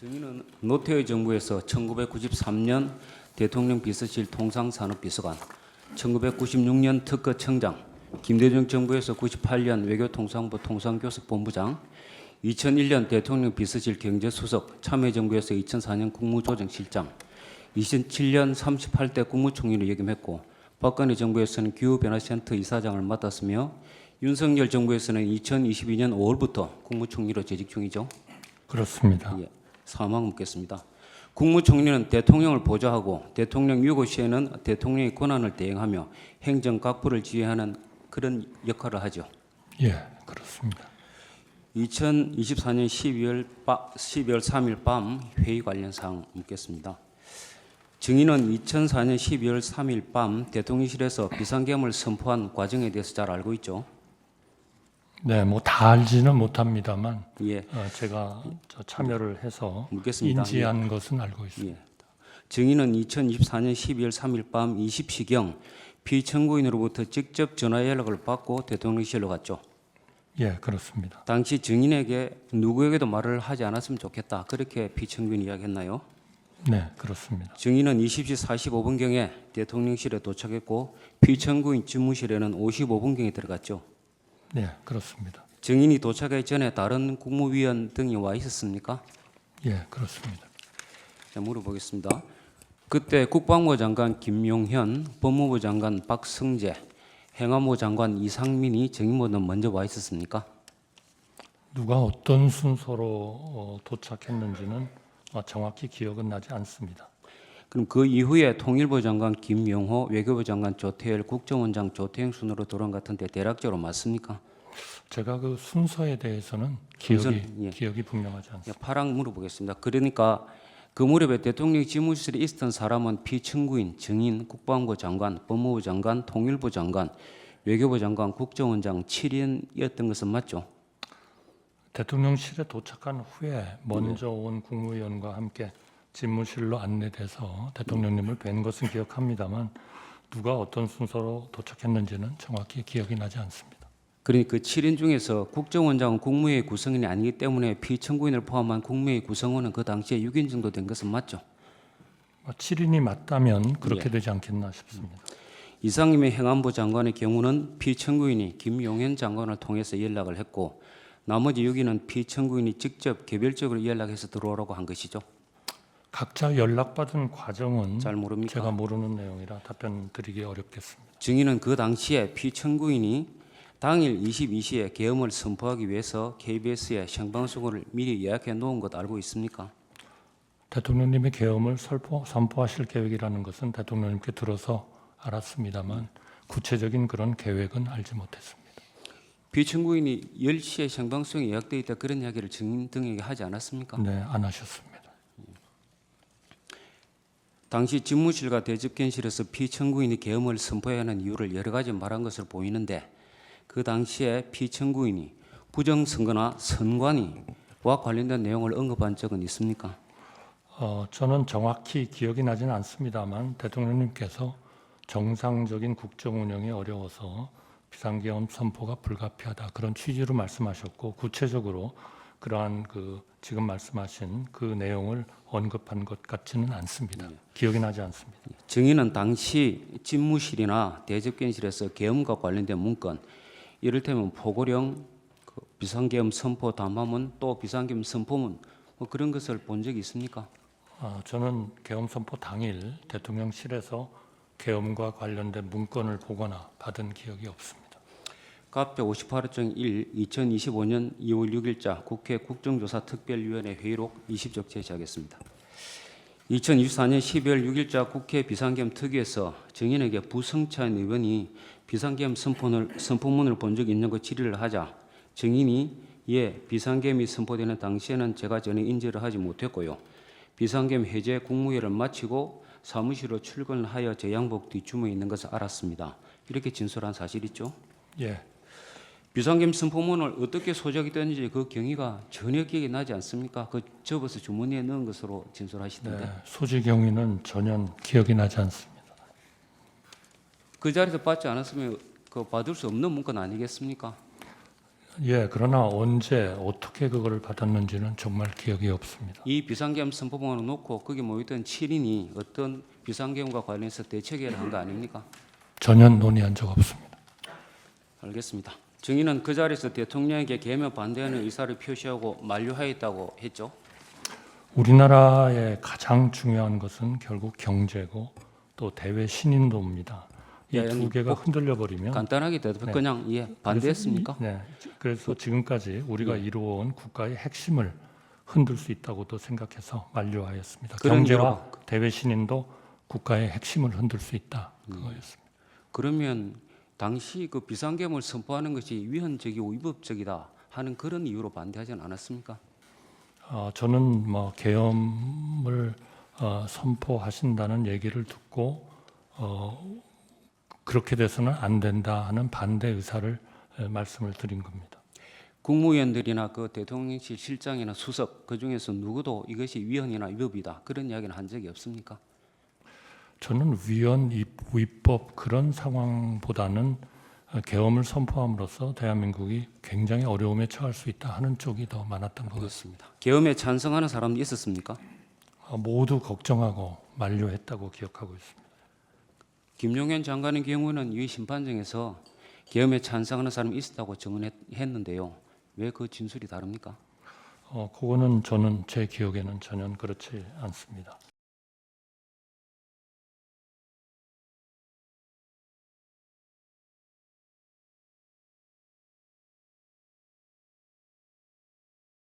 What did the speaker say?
증인은 노태우 정부에서 1993년 대통령 비서실 통상산업비서관, 1996년 특허청장, 김대중 정부에서 98년 외교통상부 통상교섭본부장, 2001년 대통령 비서실 경제수석, 참여정부에서 2004년 국무조정실장, 2007년 38대 국무총리를 역임했고 박근혜 정부에서는 기후변화센터 이사장을 맡았으며 윤석열 정부에서는 2022년 5월부터 국무총리로 재직 중이죠. 그렇습니다. 예, 사망 묻겠습니다. 국무총리는 대통령을 보좌하고 대통령 유고 시에는 대통령의 권한을 대행하며 행정 각부를 지휘하는 그런 역할을 하죠. 예, 그렇습니다. 2024년 12월 3일 밤 회의 관련 사항 묻겠습니다. 증인은 2004년 12월 3일 밤 대통령실에서 비상계엄을 선포한 과정에 대해서 잘 알고 있죠. 네, 뭐 다 알지는 못합니다만 예, 제가 참여를 해서 묻겠습니다. 인지한 것은 알고 있습니다. 예. 증인은 2024년 12월 3일 밤 20시경 피청구인으로부터 직접 전화 연락을 받고 대통령실로 갔죠. 예, 그렇습니다. 당시 증인에게 누구에게도 말을 하지 않았으면 좋겠다. 그렇게 피청구인이 이야기했나요? 네, 그렇습니다. 증인은 20시 45분경에 대통령실에 도착했고 피청구인 집무실에는 55분경에 들어갔죠. 네, 그렇습니다. 증인이 도착하기 전에 다른 국무위원 등이 와 있었습니까? 예, 그렇습니다. 자, 물어보겠습니다. 그때 국방부 장관 김용현, 법무부 장관 박성재, 행안부 장관 이상민이 증인보다 먼저 와 있었습니까? 누가 어떤 순서로 도착했는지는 정확히 기억은 나지 않습니다. 그럼 그 이후에 통일부 장관 김용호, 외교부 장관 조태열, 국정원장 조태영 순으로 돌아온 것 같은데 대략적으로 맞습니까? 제가 그 순서에 대해서는 예. 기억이 분명하지 않습니다. 파랑 물어보겠습니다. 그러니까 그 무렵에 대통령 집무실에 있었던 사람은 피청구인, 증인, 국방부 장관, 법무부 장관, 통일부 장관, 외교부 장관, 국정원장 7인이었던 것은 맞죠? 대통령실에 도착한 후에 먼저 온 국무위원과 함께 집무실로 안내돼서 대통령님을 뵌 것은 기억합니다만 누가 어떤 순서로 도착했는지는 정확히 기억이 나지 않습니다. 그러니까 그 7인 중에서 국정원장은 국무회의 구성원이 아니기 때문에 피청구인을 포함한 국무회의 구성원은 그 당시에 6인 정도 된 것은 맞죠? 7인이 맞다면 그렇게 되지 않겠나 싶습니다. 이상임의 행안부 장관의 경우는 피청구인이 김용현 장관을 통해서 연락을 했고 나머지 6인은 피청구인이 직접 개별적으로 연락해서 들어오라고 한 것이죠. 각자 연락받은 과정은 잘 모릅니까? 제가 모르는 내용이라 답변 드리기 어렵겠습니다. 증인은 그 당시에 피청구인이 당일 22시에 계엄을 선포하기 위해서 KBS에 생방송을 미리 예약해 놓은 것 알고 있습니까? 대통령님의 계엄을 선포하실 계획이라는 것은 대통령님께 들어서 알았습니다만 구체적인 그런 계획은 알지 못했습니다. 피청구인이 10시에 생방송이 예약되어 있다 그런 이야기를 증인 등에게 하지 않았습니까? 네, 안 하셨습니다. 당시 집무실과 대집견실에서 피청구인이 계엄을 선포해야 하는 이유를 여러 가지 말한 것으로 보이는데 그 당시에 피청구인이 부정선거나 선관위와 관련된 내용을 언급한 적은 있습니까? 저는 정확히 기억이 나지는 않습니다만 대통령님께서 정상적인 국정 운영이 어려워서 비상계엄 선포가 불가피하다 그런 취지로 말씀하셨고 구체적으로 그러한 지금 말씀하신 그 내용을 언급한 것 같지는 않습니다. 기억이 나지 않습니다. 증인은 당시 집무실이나 대집견실에서 계엄과 관련된 문건, 이를테면 포고령, 비상계엄 선포 담화문, 또 비상계엄 선포문 뭐 그런 것을 본 적이 있습니까? 저는 계엄 선포 당일 대통령실에서 계엄과 관련된 문건을 보거나 받은 기억이 없습니다. 카페 58호증 1 2025년 2월 6일자 국회 국정조사특별위원회 회의록 20쪽 제시하겠습니다. 2024년 12월 6일자 국회 비상계엄 특위에서 증인에게 부성찬 의원이 비상계엄 선포문을 본 적이 있는 거 질의를 하자 증인이 예, 비상계엄이 선포되는 당시에는 제가 전혀 인지를 하지 못했고요. 비상계엄 해제 국무회의를 마치고 사무실로 출근하여 제 양복 뒷주머니에 있는 것을 알았습니다. 이렇게 진술한 사실 있죠? 예, 비상계엄 선포문을 어떻게 소작이 됐는지 그 경위가 전혀 기억이 나지 않습니까? 그 접어서 주머니에 넣은 것으로 진술하시던데. 네, 소지 경위는 전혀 기억이 나지 않습니다. 그 자리에서 받지 않았으면 그 받을 수 없는 문건 아니겠습니까? 예, 그러나 언제 어떻게 그거를 받았는지는 정말 기억이 없습니다. 이 비상계엄 선포문을 놓고 거기 모였던 7인이 어떤 비상계엄과 관련해서 대책회의를 한 거 아닙니까? 전혀 논의한 적 없습니다. 알겠습니다. 증인은 그 자리에서 대통령에게 계엄에 반대하는 의사를 표시하고 만류하였다고 했죠. 우리나라의 가장 중요한 것은 결국 경제고 또 대외 신인도입니다. 이 예, 두 개가 흔들려 버리면 간단하게 대답해 네. 그냥 반대했습니까? 그래서 지금까지 우리가 이루어온 국가의 핵심을 흔들 수 있다고도 생각해서 만류하였습니다. 그런 경제와 대외 신인도 국가의 핵심을 흔들 수 있다. 그거였습니다. 그러면 당시 그 비상계엄을 선포하는 것이 위헌적이고 위법적이다 하는 그런 이유로 반대하지는 않았습니까? 저는 뭐 계엄을 선포하신다는 얘기를 듣고 그렇게 돼서는 안 된다 하는 반대 의사를 말씀을 드린 겁니다. 국무위원들이나 그 대통령실 실장이나 수석 그 중에서 누구도 이것이 위헌이나 위법이다 그런 이야기는 한 적이 없습니까? 저는 위헌, 위법 그런 상황보다는 계엄을 선포함으로써 대한민국이 굉장히 어려움에 처할 수 있다 하는 쪽이 더 많았던 것 같습니다. 계엄에 찬성하는 사람도 있었습니까? 모두 걱정하고 만류했다고 기억하고 있습니다. 김용현 장관의 경우는 이 심판정에서 계엄에 찬성하는 사람이 있었다고 증언했는데요. 왜 그 진술이 다릅니까? 그거는 저는 제 기억에는 전혀 그렇지 않습니다.